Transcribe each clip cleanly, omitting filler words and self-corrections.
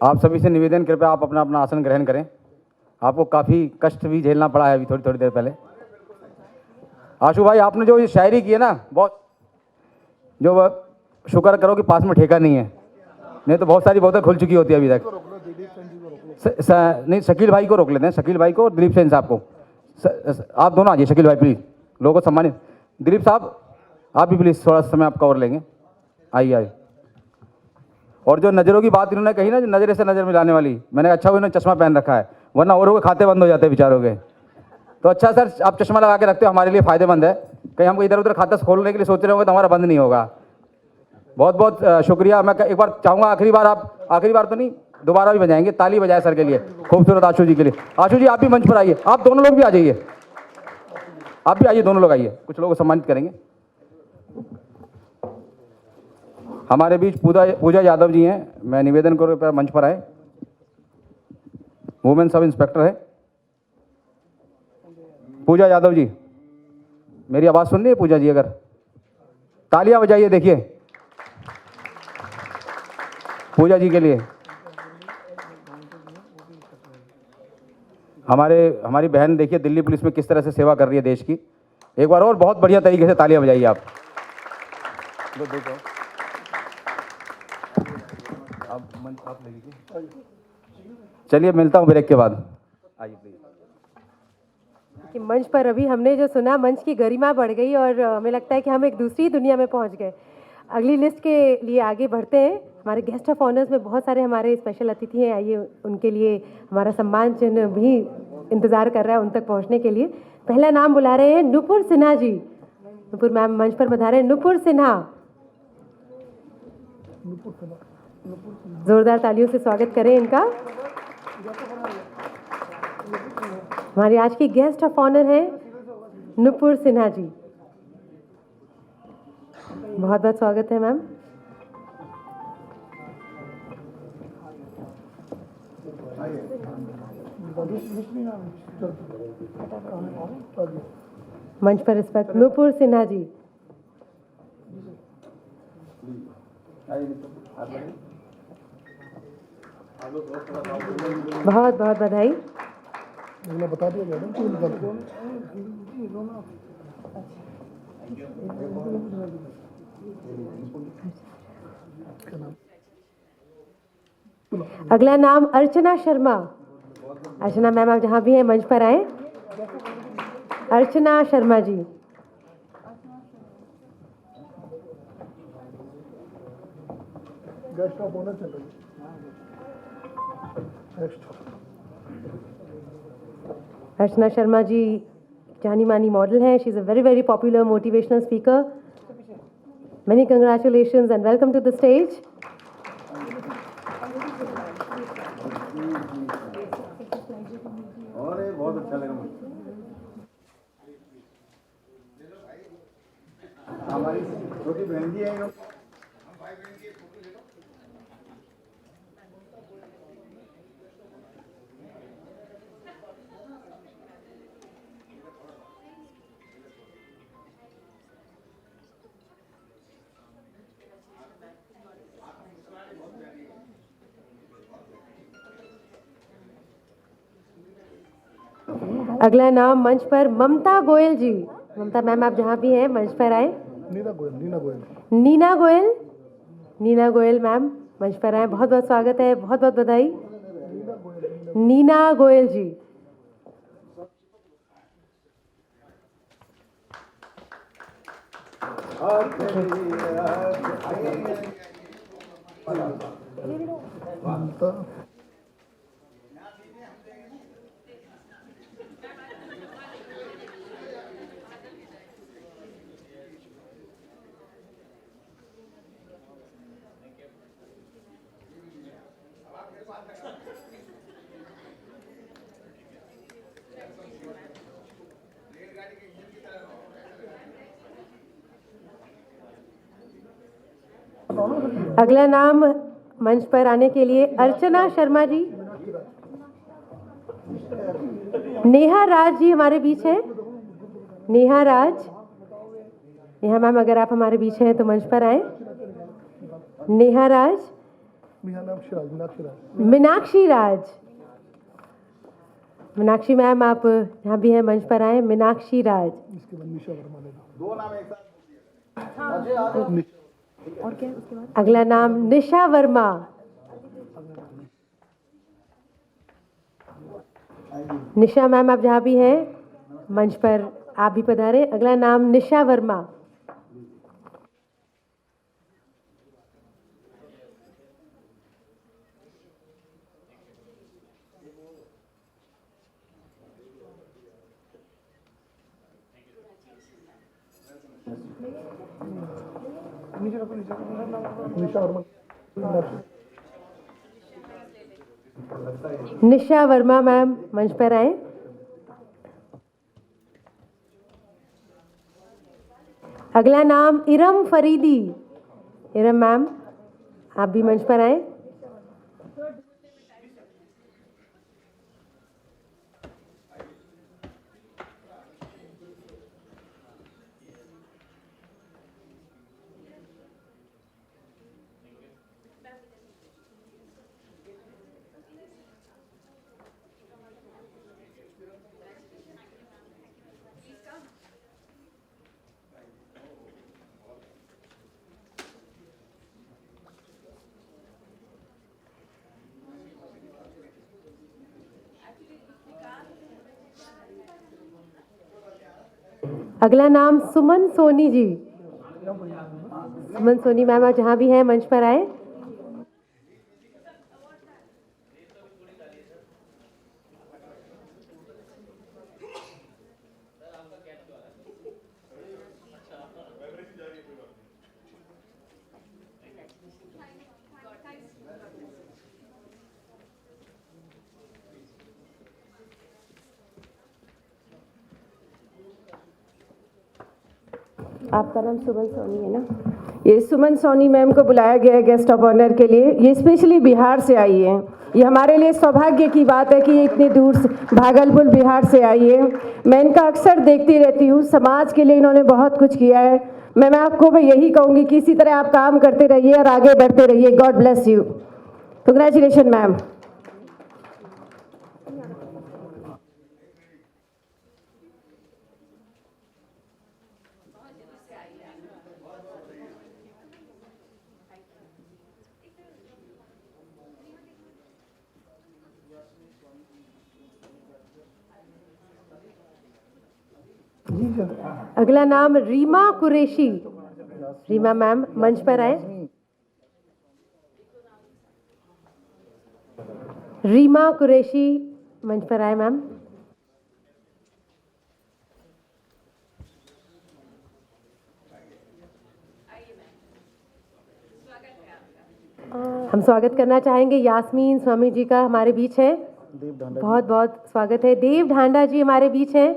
आप सभी से निवेदन, कृपया आप अपना अपना आसन ग्रहण करें। आपको काफ़ी कष्ट भी झेलना पड़ा है अभी थोड़ी थोड़ी देर पहले। आशु भाई, आपने जो ये शायरी की है ना, बहुत जो शुक्र करो कि पास में ठेका नहीं है, नहीं तो बहुत सारी बोतल खुल चुकी होती है अभी तक। नहीं, शकील भाई को रोक लेते हैं, शकील भाई को और दिलीप सेन साहब को। आप दोनों आ जाइए, शकील भाई प्लीज़, लोगों को सम्मानित। दिलीप साहब आप भी प्लीज़ थोड़ा समय आपका और लेंगे, आइए आइए। और जो नज़रों की बात इन्होंने कही ना, जो नज़रे से नज़र मिलाने वाली, मैंने अच्छा हुआ इन्होंने चश्मा पहन रखा है, वरना औरों के खाते बंद हो जाते हैं बेचारों के। तो अच्छा सर, आप चश्मा लगा के रखते हो, हमारे लिए फ़ायदेमंद है। कहीं हम इधर उधर खाता खोलने के लिए सोच रहे होंगे तो हमारा बंद नहीं होगा। बहुत बहुत शुक्रिया। मैं एक बार चाहूँगा, आखिरी बार आप, आखिरी बार तो नहीं, दोबारा भी बजाएंगे, ताली बजाए सर के लिए, खूबसूरत आशु जी के लिए। आशु जी आप भी मंच पर आइए, आप दोनों लोग भी आ जाइए, आप भी आइए, दोनों लोग आइए, कुछ लोगों को सम्मानित करेंगे। हमारे बीच पूजा यादव जी हैं, मैं निवेदन करूँ पर मंच पर आए। वुमेन सब इंस्पेक्टर है पूजा यादव जी। मेरी आवाज़ सुन रही है पूजा जी? अगर तालियां बजाइए, देखिए पूजा जी के लिए। हमारी बहन देखिए दिल्ली पुलिस में किस तरह से सेवा कर रही है देश की। एक बार और बहुत बढ़िया तरीके से तालियां बजाइए आप। चलिए, मिलता हूँ ब्रेक के बाद, आइए प्लीज। कि मंच पर अभी हमने जो सुना, मंच की गरिमा बढ़ गई और हमें लगता है कि हम एक दूसरी दुनिया में पहुंच गए। अगली लिस्ट के लिए आगे बढ़ते हैं। हमारे गेस्ट ऑफ ऑनर्स में बहुत सारे हमारे स्पेशल अतिथि हैं, आइए उनके लिए हमारा सम्मान चिन्ह भी इंतजार कर रहा है उन तक पहुंचने के लिए। पहला नाम बुला रहे हैं नुपुर सिन्हा जी। नुपुर मैम मंच पर बता रहे हैं। नुपुर सिन्हा, जोरदार तालियों से स्वागत करें इनका। हमारी आज की गेस्ट ऑफ ऑनर है नुपुर सिन्हा जी, बहुत बहुत स्वागत है मैम। मंच पर रिस्पेक्ट नुपुर सिन्हा जी। बहुत बहुत बधाई। बता दिया गया अगला नाम अर्चना शर्मा। अर्चना मैम आप जहाँ भी हैं मंच पर आए। Archana Sharma ji, guest of honour चल रही है। अर्चना शर्मा जी जानी मानी मॉडल हैं। She is a very very popular motivational speaker. Many congratulations and welcome to the stage. बहुत अच्छा लगा। हमारी छोटी बहन जी है। अगला नाम मंच पर ममता गोयल जी। ममता मैम आप जहाँ भी हैं मंच पर आए। नीना गोयल, नीना गोयल। नीना गोयल, नीना गोयल मैम मंच पर आए। बहुत बहुत स्वागत है, बहुत बहुत बधाई। नीना गोयल जी। अगला नाम मंच पर आने के लिए अर्चना शर्मा जी। नेहा राज जी हमारे बीच हैं। नेहा राज, नेहा मैम अगर आप हमारे बीच हैं तो मंच पर आए। नेहा राज, मेरा नाम शिराज, मीनाक्षी राज। मीनाक्षी राज। मीनाक्षी मैम आप यहाँ भी हैं, मंच पर आए। मीनाक्षी राज। इसके बाद निशा वर्मा ले लो। और क्या उसके बाद? अगला नाम निशा वर्मा। निशा मैम आप जहाँ भी हैं, मंच पर आप भी पधारें। अगला नाम निशा वर्मा। निशा वर्मा, मीनाक्षी। निशा वर्मा मैम मंच पर आए। अगला नाम इरम फरीदी। इरम मैम आप भी मंच पर आए। अगला नाम सुमन सोनी जी। सुमन सोनी मैम आप जहाँ भी हैं, मंच पर आए। आपका नाम सुमन सोनी है ना? ये सुमन सोनी मैम को बुलाया गया है गेस्ट ऑफ ऑनर के लिए। ये स्पेशली बिहार से आई है। ये हमारे लिए सौभाग्य की बात है कि ये इतनी दूर से भागलपुर बिहार से आई है। मैं इनका अक्सर देखती रहती हूँ, समाज के लिए इन्होंने बहुत कुछ किया है। मैं आपको मैं यही कहूँगी कि इसी तरह आप काम करते रहिए और आगे बढ़ते रहिए। God bless you. Congratulation ma'am. अगला नाम रीमा कुरैशी। रीमा मैम मंच पर आए। रीमा कुरैशी मंच पर आए मैम। हम स्वागत करना चाहेंगे यास्मीन स्वामी जी का, हमारे बीच है। बहुत बहुत स्वागत है। देव ढांडा जी हमारे बीच हैं,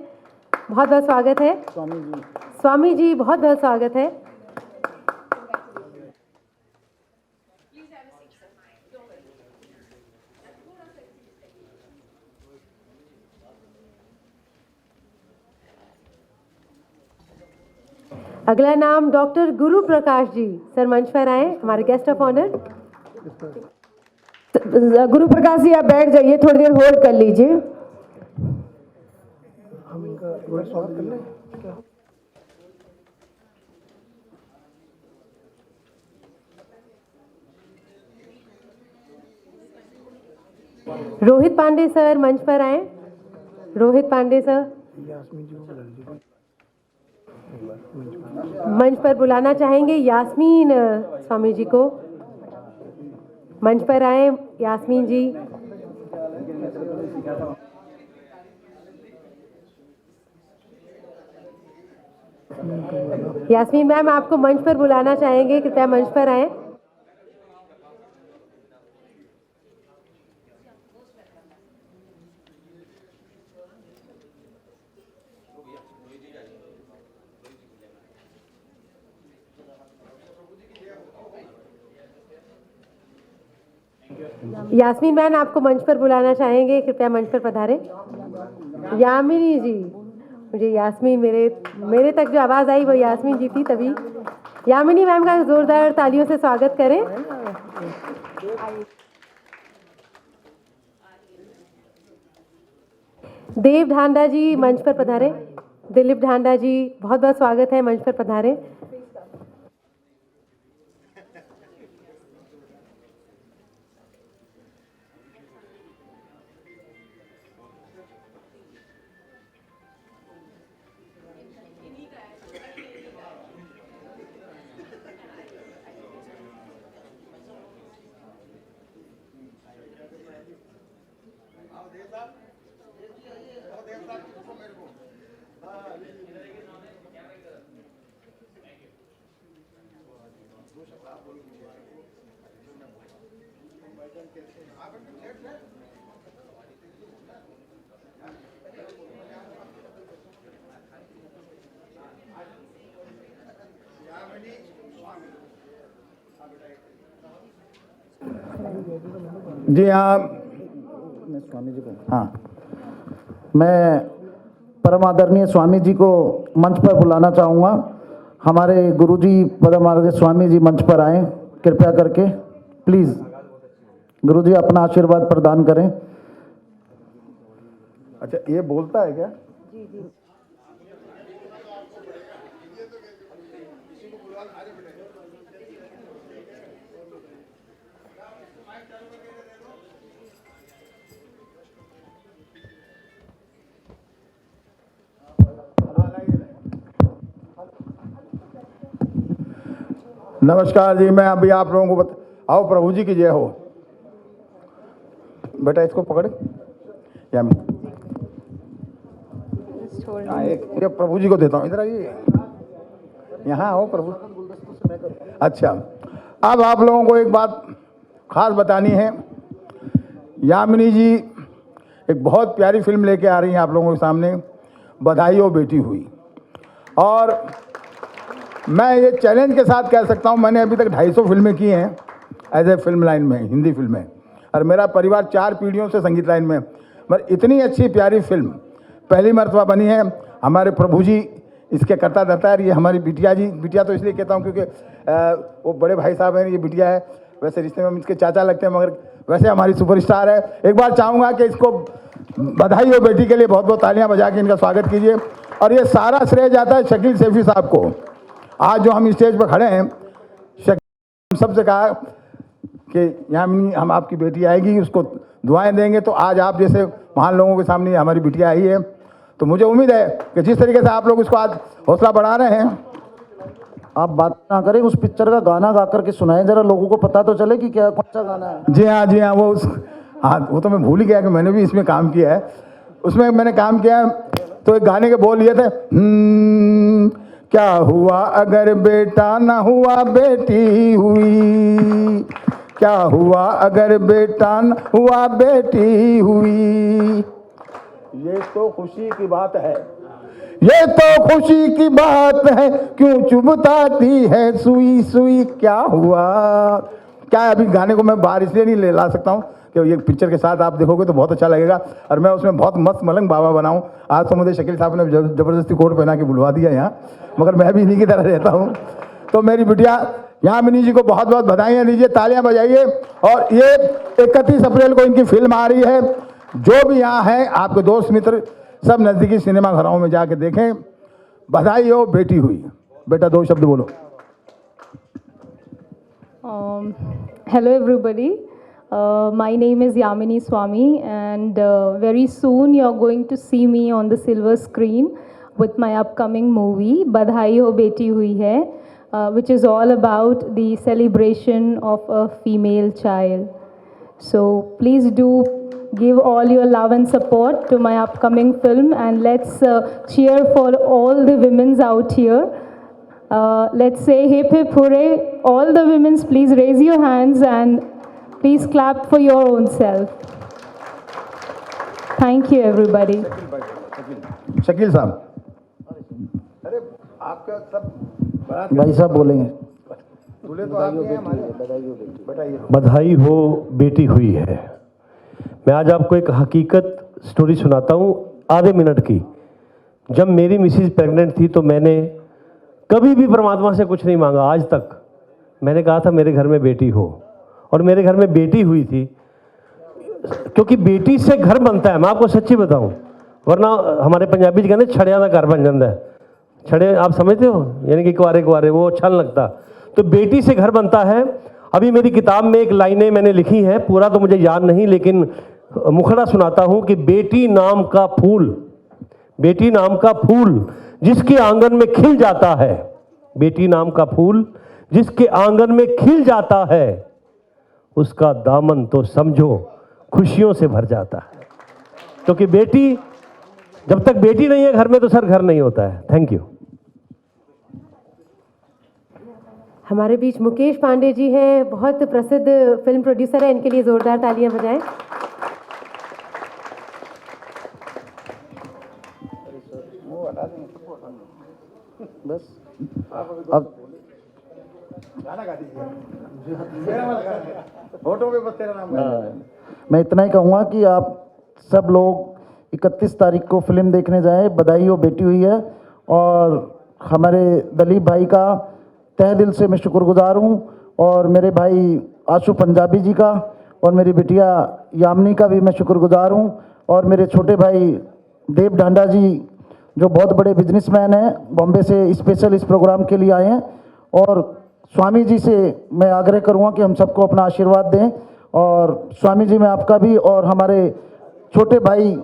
बहुत बहुत स्वागत है। स्वामी जी बहुत बहुत स्वागत है। अगला नाम डॉक्टर गुरु प्रकाश जी, सर मंच पर आए, हमारे गेस्ट ऑफ ऑनर। गुरु प्रकाश जी आप बैठ जाइए, थोड़ी देर होल्ड कर लीजिए। हम इनका एक बार स्वागत कर लें क्या? रोहित पांडे सर मंच पर आए। रोहित पांडे सर यास्मीन जी को बुला लीजिए। मंच पर बुलाना चाहेंगे यास्मीन स्वामी जी को। मंच पर आए यास्मीन जी। यास्मीन मैम आपको मंच पर बुलाना चाहेंगे, कृपया मंच पर आए। यास्मीन मैम आपको मंच पर बुलाना चाहेंगे, कृपया मंच पर पधारें। यामिनी जी, मुझे यास्मीन मेरे तक जो आवाज़ आई वो यास्मीन जी थी, तभी यामिनी मैम का जोरदार तालियों से स्वागत करें। देव ढांडा जी मंच पर पधारे। दिलीप ढांडा जी, बहुत बहुत स्वागत है, मंच पर पधारे। जी हाँ, हाँ, मैं परम आदरणीय स्वामी जी को मंच पर बुलाना चाहूँगा। हमारे गुरुजी परम आदरणीय स्वामी जी मंच पर आएं कृपया करके, प्लीज़। गुरुजी अपना आशीर्वाद प्रदान करें। अच्छा, ये बोलता है क्या? नमस्कार जी, मैं अभी आप लोगों को आओ प्रभु जी की जय हो। बेटा इसको पकड़े या मैं हाँ, एक प्रभु जी को देता हूँ। इधर आइए, यहाँ आओ प्रभु। अच्छा, अब आप लोगों को एक बात खास बतानी है। यामिनी जी एक बहुत प्यारी फिल्म लेके आ रही हैं आप लोगों के सामने, बधाई हो बेटी हुई। और मैं ये चैलेंज के साथ कह सकता हूँ, मैंने अभी तक 250 फिल्में की हैं एज ए फिल्म लाइन में, हिंदी फिल्में, और मेरा परिवार 4 पीढ़ियों से संगीत लाइन में। मगर इतनी अच्छी प्यारी फिल्म पहली मर्तबा बनी है। हमारे प्रभु जी इसके करता धरता है। ये हमारी बिटिया जी, बिटिया तो इसलिए कहता हूँ क्योंकि वो बड़े भाई साहब हैं, ये बिटिया है। वैसे रिश्ते में हम इसके चाचा लगते हैं, मगर वैसे हमारी सुपरस्टार है। एक बार चाहूँगा कि इसको बधाई हो बेटी के लिए बहुत बहुत तालियाँ बजा के इनका स्वागत कीजिए। और ये सारा श्रेय जाता है शकील सैफी साहब को। आज जो हम स्टेज पर खड़े हैं, शकील सबसे कहा कि यामिनी हम आपकी बेटी आएगी, उसको दुआएं देंगे। तो आज आप जैसे महान लोगों के सामने हमारी बिटिया आई है, तो मुझे उम्मीद है कि जिस तरीके से आप लोग इसको आज हौसला बढ़ा रहे हैं। आप बात ना करें, उस पिक्चर का गाना गा करके सुनाएं, जरा लोगों को पता तो चले कि क्या कौन सा गाना है। जी हाँ, जी हाँ, वो तो मैं भूल ही गया कि मैंने भी इसमें काम किया है। उसमें मैंने काम किया है, तो एक गाने के बोल लिए थे, क्या हुआ अगर बेटा ना हुआ बेटी हुई, क्या हुआ अगर बेटा न हुआ बेटी हुई। ये तो खुशी की बात है, ये तो खुशी की बात है, क्यों चुभताती है सुई सुई। क्या हुआ, क्या अभी गाने को मैं बाहर इसलिए नहीं ले ला सकता हूँ कि ये पिक्चर के साथ आप देखोगे तो बहुत अच्छा लगेगा, और मैं उसमें बहुत मस्त मलंग बाबा बनाऊँ। आज तो मुझे शकील साहब ने जबरदस्ती कोट पहना के बुलवा दिया यहाँ, मगर मैं भी इन्हीं की तरह रहता हूँ। तो मेरी बिटिया यामिनी जी को बहुत बहुत बधाइयाँ दीजिए, तालियां बजाइए। और ये 31 अप्रैल को इनकी फिल्म आ रही है। जो भी यहाँ हैं आपके दोस्त मित्र सब नज़दीकी सिनेमा घरों में जाके देखें। बधाई हो बेटी हुई। बेटा 2 शब्द बोलो। Hello everybody, my name is Yamini Swami, and very soon you're going to see me on the silver screen with my upcoming movie Badhai Ho Beti Hui Hai, which is all about the celebration of a female child. So please do give all your love and support to my upcoming film, and let's cheer for all the women's out here. Let's say hip hip hooray. All the women's, please raise your hands and please clap for your own self. Thank you everybody. Shakeel साहब, अरे आपका सब भाई साहब बोलेंगे। दूल्हे तो आप ही हैं हमारे। बताइए। बधाई हो बेटी हुई है। मैं आज आपको एक हकीकत स्टोरी सुनाता हूँ, आधे मिनट की। जब मेरी मिसेज प्रेग्नेंट थी तो मैंने कभी भी परमात्मा से कुछ नहीं मांगा आज तक। मैंने कहा था मेरे घर में बेटी हो, और मेरे घर में बेटी हुई थी, क्योंकि बेटी से घर बनता है। मैं आपको सच्ची बताऊं, वरना हमारे पंजाबी जी कहते छड़िया का घर बन जाता है। छड़े आप समझते हो, यानी कि कुआरे कुआरे, वो अच्छा नहीं लगता। तो बेटी से घर बनता है। अभी मेरी किताब में एक लाइनें मैंने लिखी है, पूरा तो मुझे याद नहीं, लेकिन मुखड़ा सुनाता हूं कि बेटी नाम का फूल, बेटी नाम का फूल जिसके आंगन में खिल जाता है, बेटी नाम का फूल जिसके आंगन में खिल जाता है, उसका दामन तो समझो खुशियों से भर जाता है। क्योंकि बेटी, जब तक बेटी नहीं है घर में तो सर घर नहीं होता है। Thank you. हमारे बीच मुकेश पांडे जी हैं, बहुत प्रसिद्ध फिल्म प्रोड्यूसर है, इनके लिए जोरदार तालियां बजाएं। बस अब फोटो पे बस तेरा नाम है। मैं इतना ही कहूँगा कि आप सब लोग 31 तारीख को फिल्म देखने जाएं। बधाई हो, बेटी हुई है। और हमारे दिलीप भाई का तहे दिल से मैं शुक्रगुजार हूँ, और मेरे भाई आशु पंजाबी जी का, और मेरी बिटिया यामिनी का भी मैं शुक्रगुजार हूँ, और मेरे छोटे भाई देव ढांडा जी जो बहुत बड़े बिजनेसमैन हैं, बॉम्बे से स्पेशल इस प्रोग्राम के लिए आए हैं। और स्वामी जी से मैं आग्रह करूँगा कि हम सबको अपना आशीर्वाद दें। और स्वामी जी मैं आपका भी, और हमारे छोटे भाई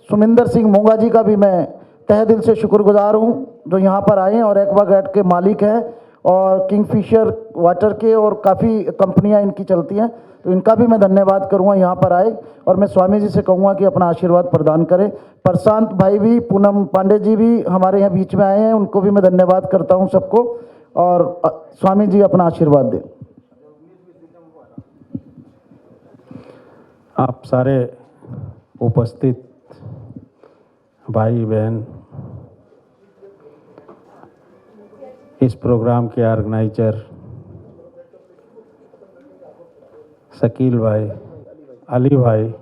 सुमिंदर सिंह मोंगा जी का भी मैं तहे दिल से शुक्रगुजार हूँ, जो यहाँ पर आए हैं और एक्वागार्ड के मालिक हैं, और किंगफिशर वाटर के, और काफ़ी कंपनियाँ इनकी चलती हैं, तो इनका भी मैं धन्यवाद करूँगा यहाँ पर आए। और मैं स्वामी जी से कहूँगा कि अपना आशीर्वाद प्रदान करें। प्रशांत भाई भी, पूनम पांडे जी भी हमारे यहाँ बीच में आए हैं, उनको भी मैं धन्यवाद करता हूँ सबको। और स्वामी जी अपना आशीर्वाद दें। आप सारे उपस्थित भाई बहन, इस प्रोग्राम के ऑर्गेनाइजर शकील भाई, अली भाई,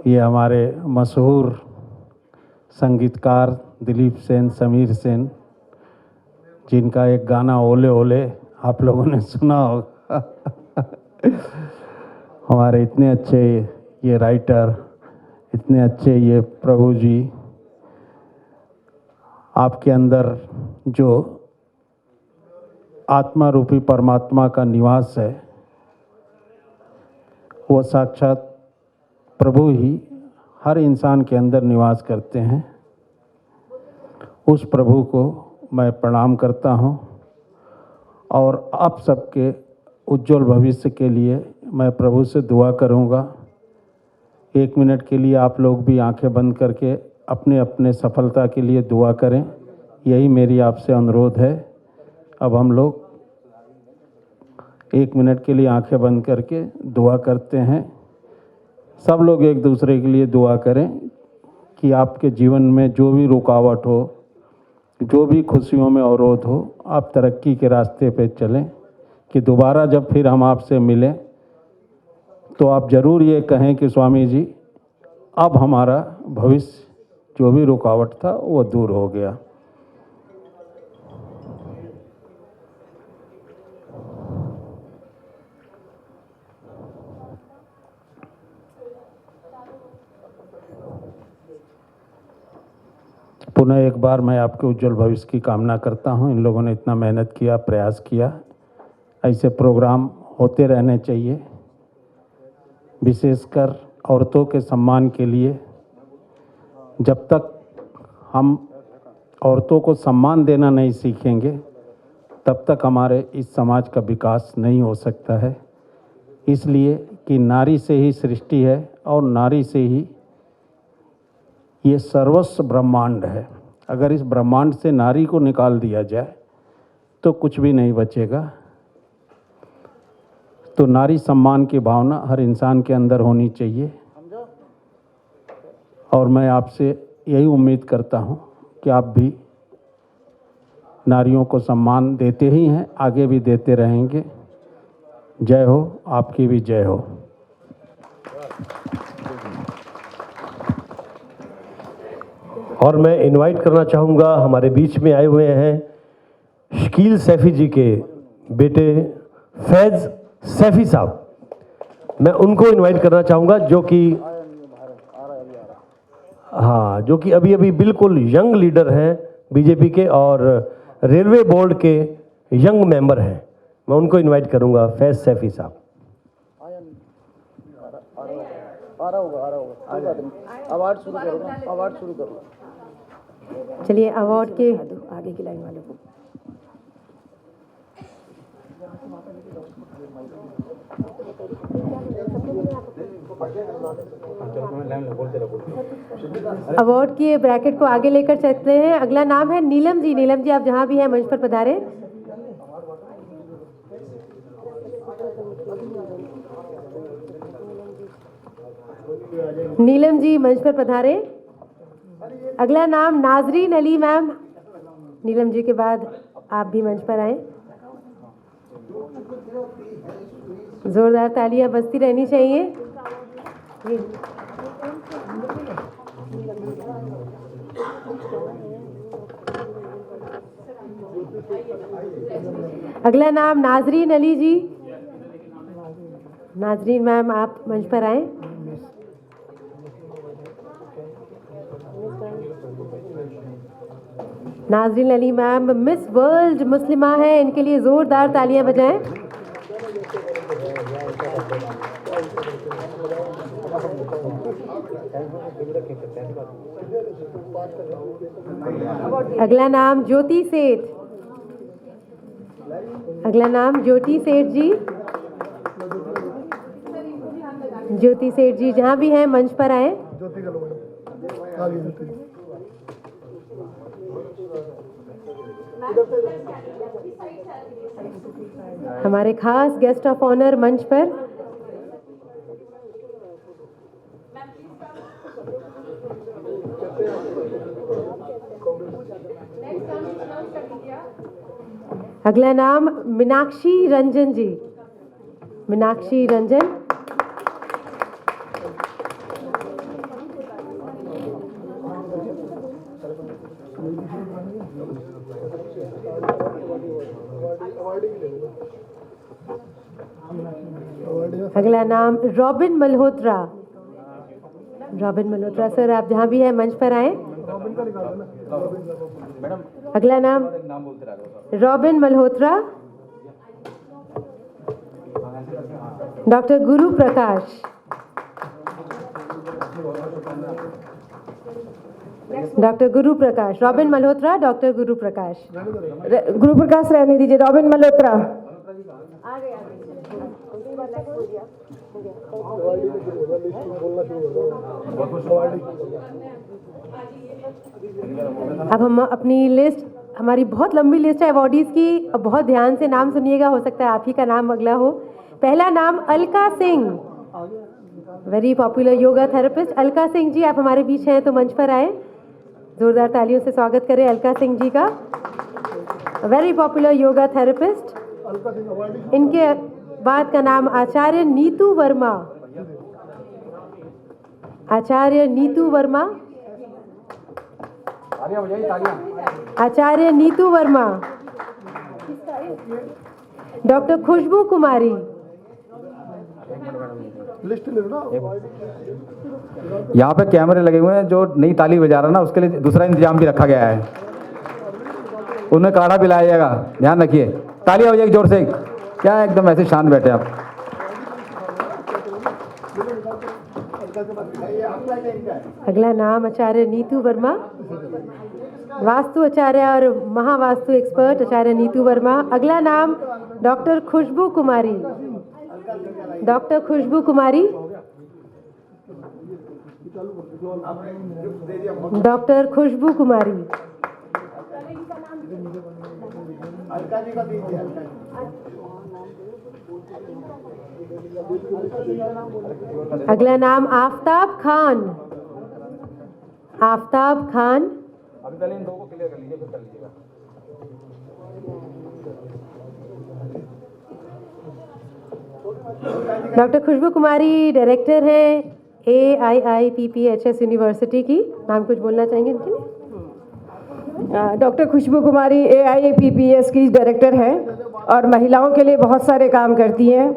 ये हमारे मशहूर संगीतकार दिलीप सेन, समीर सेन, जिनका एक गाना ओले ओले आप लोगों ने सुना होगा। हमारे इतने अच्छे ये राइटर, इतने अच्छे ये प्रभु जी, आपके अंदर जो आत्मा रूपी परमात्मा का निवास है, वो साक्षात प्रभु ही हर इंसान के अंदर निवास करते हैं। उस प्रभु को मैं प्रणाम करता हूँ, और आप सबके उज्जवल भविष्य के लिए मैं प्रभु से दुआ करूँगा। 1 मिनट के लिए आप लोग भी आंखें बंद करके अपने अपने सफलता के लिए दुआ करें, यही मेरी आपसे अनुरोध है। अब हम लोग 1 मिनट के लिए आंखें बंद करके दुआ करते हैं। सब लोग एक दूसरे के लिए दुआ करें कि आपके जीवन में जो भी रुकावट हो, जो भी खुशियों में अवरोध हो, आप तरक्की के रास्ते पे चलें, कि दोबारा जब फिर हम आपसे मिलें तो आप ज़रूर ये कहें कि स्वामी जी, अब हमारा भविष्य जो भी रुकावट था वो दूर हो गया। पुनः एक बार मैं आपके उज्जवल भविष्य की कामना करता हूं। इन लोगों ने इतना मेहनत किया, प्रयास किया, ऐसे प्रोग्राम होते रहने चाहिए, विशेषकर औरतों के सम्मान के लिए। जब तक हम औरतों को सम्मान देना नहीं सीखेंगे, तब तक हमारे इस समाज का विकास नहीं हो सकता है। इसलिए कि नारी से ही सृष्टि है, और नारी से ही ये सर्वस्व ब्रह्मांड है। अगर इस ब्रह्मांड से नारी को निकाल दिया जाए तो कुछ भी नहीं बचेगा। तो नारी सम्मान की भावना हर इंसान के अंदर होनी चाहिए, और मैं आपसे यही उम्मीद करता हूँ कि आप भी नारियों को सम्मान देते ही हैं, आगे भी देते रहेंगे। जय हो, आपकी भी जय हो। और मैं इनवाइट करना चाहूँगा, हमारे बीच में आए हुए हैं शकील सैफी जी के बेटे फैज़ सैफ़ी साहब, मैं उनको इनवाइट करना चाहूँगा, जो कि अभी अभी बिल्कुल यंग लीडर हैं बीजेपी के और रेलवे बोर्ड के यंग मेंबर हैं। मैं उनको इनवाइट करूँगा, फैज़ सैफ़ी साहब। चलिए अवार्ड के आगे की लाइन वालों को। अवार्ड के ब्रैकेट को आगे लेकर चलते हैं। अगला नाम है नीलम जी। नीलम जी, आप जहां भी हैं मंच पर पधारें। नीलम जी मंच पर पधारें। अगला नाम नाजरीन अली मैम। नीलम जी के बाद आप भी मंच पर आए। जोरदार तालियां बजती रहनी चाहिए। अगला नाम नाजरीन अली जी। नाजरीन मैम, आप मंच पर आए। नाजरीन अली मैम मिस वर्ल्ड मुस्लिमा है, इनके लिए जोरदार तालियां बजाएं। अगला नाम ज्योति सेठ। अगला नाम ज्योति सेठ जी। ज्योति सेठ जी जहां भी हैं मंच पर आए। हमारे खास गेस्ट ऑफ ऑनर मंच पर। अगला नाम मीनाक्षी रंजन जी। मीनाक्षी रंजन। अगला नाम robin Malhotra. Robin Malhotra sir, आप जहां भी हैं मंच पर आए। अगला नाम रॉबिन मल्होत्रा। डॉक्टर गुरु प्रकाश। डॉक्टर गुरु प्रकाश। रॉबिन मल्होत्रा, डॉक्टर गुरु प्रकाश। गुरु प्रकाश रहने दीजिए। रॉबिन मल्होत्रा अब हम अपनी लिस्ट, हमारी बहुत लंबी लिस्ट है अवॉर्डीज की, अब बहुत ध्यान से नाम सुनिएगा, हो सकता है आप ही का नाम अगला हो। पहला नाम Alka Singh, very popular yoga therapist. Alka Singh ji, आप हमारे बीच हैं तो मंच पर आए। जोरदार तालियों से स्वागत करें अलका सिंह जी का, वेरी पॉपुलर योगा थेरेपिस्ट। इनके बाद का नाम आचार्य नीतू वर्मा। आचार्य नीतू वर्मा। आचार्य नीतू वर्मा। डॉक्टर खुशबू कुमारी। यहाँ पे कैमरे लगे हुए हैं, जो नई ताली बजा रहा है ना उसके लिए दूसरा इंतजाम भी रखा गया है, उन्हें काढ़ा पिलाइएगा, ध्यान रखिए। तालियां हो जाएगी जोर से। क्या एकदम ऐसे शांत बैठे आप। अगला नाम आचार्य नीतू वर्मा, वास्तु आचार्य और महावास्तु एक्सपर्ट आचार्य नीतू वर्मा। अगला नाम doctor Khushboo Kumari. Doctor Khushboo Kumari. Doctor Khushboo Kumari. अगला नाम आफ्ताब खान। आफ्ताब खान। डॉक्टर खुशबू कुमारी डायरेक्टर हैं AIIPPHS यूनिवर्सिटी की। नाम कुछ बोलना चाहेंगे इनके लिए? डॉक्टर खुशबू कुमारी AIAPPS की डायरेक्टर है और महिलाओं के लिए बहुत सारे काम करती हैं।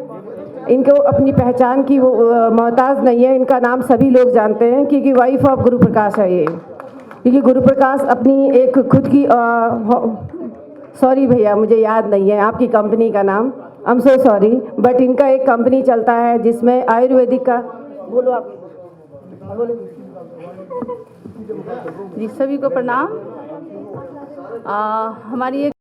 इनको अपनी पहचान की वो मोहताज नहीं है, इनका नाम सभी लोग जानते हैं क्योंकि वाइफ ऑफ गुरु प्रकाश है ये। क्योंकि गुरु प्रकाश अपनी एक खुद की सॉरी भैया मुझे याद नहीं है आपकी कंपनी का नाम, I am so sorry, but इनका एक कंपनी चलता है जिसमें आयुर्वेदिक का, बोलो आप, बोलो जी। सभी को प्रणाम। हमारी एक